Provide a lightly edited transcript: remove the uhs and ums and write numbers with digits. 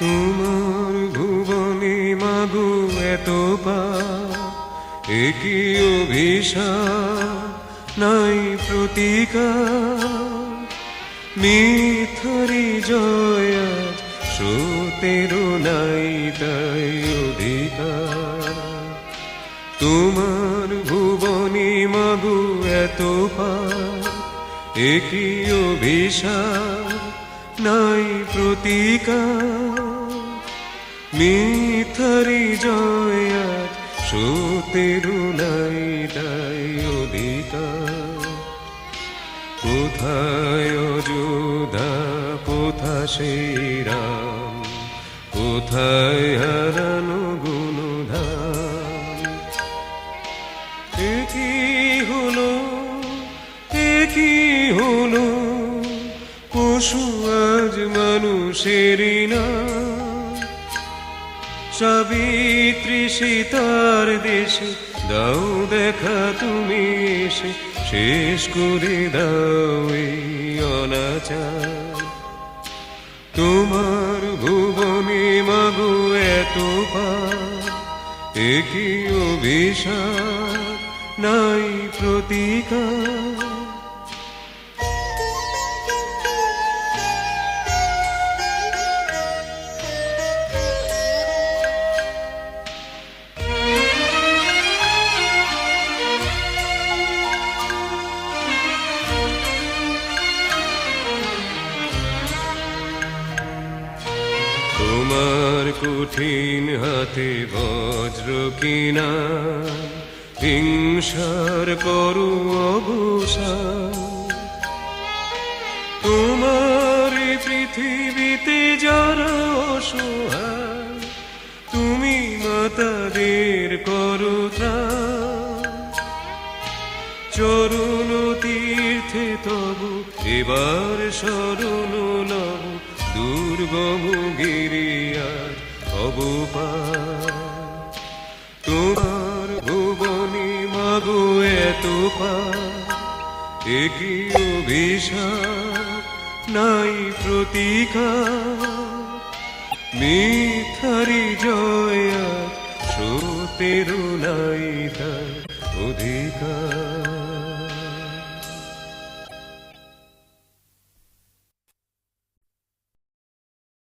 তোমার ভুবনে মাগো এত একই অভিশাপ নাই প্রতিকার মিথ্যারি জয় আজ সত্যেরও নাই তাই অধিকার তোমার ভুবনে মাগো এত একই অভিশাপ নাই প্রতিকার মিথ্যারি জয় আজ সত্যেরও নাই তাই অধিকার কোথায় অযোধ্যা কোথা সেই রাম কোথায় হারানো গুণধাম একই হলো পশু আজ মানুষেরই না সাবিত্রী সীতার দেশে দাও দেখা তুমি এসে শেষ করে দাও এই অনাচার তোমার ভুবনে মাগো এত একই অভিশাপ নাই প্রতিকার তোমার কঠিন হাতে বজ্র কিনা হিংসার করু অবসান তোমার পৃথিবীতে যারা অসহায় তুমি মাতাদের করো ত্রাণ চরণ তীর্থে তবু এবার শরণ লব দুর্গম গিরিয়ার অবপার তোমার ভুবনে মাগো এত একই অভিশাপ নাই প্রতিকার মিথ্যারি জয় আজ সত্যেরও নাই তার অধিকার।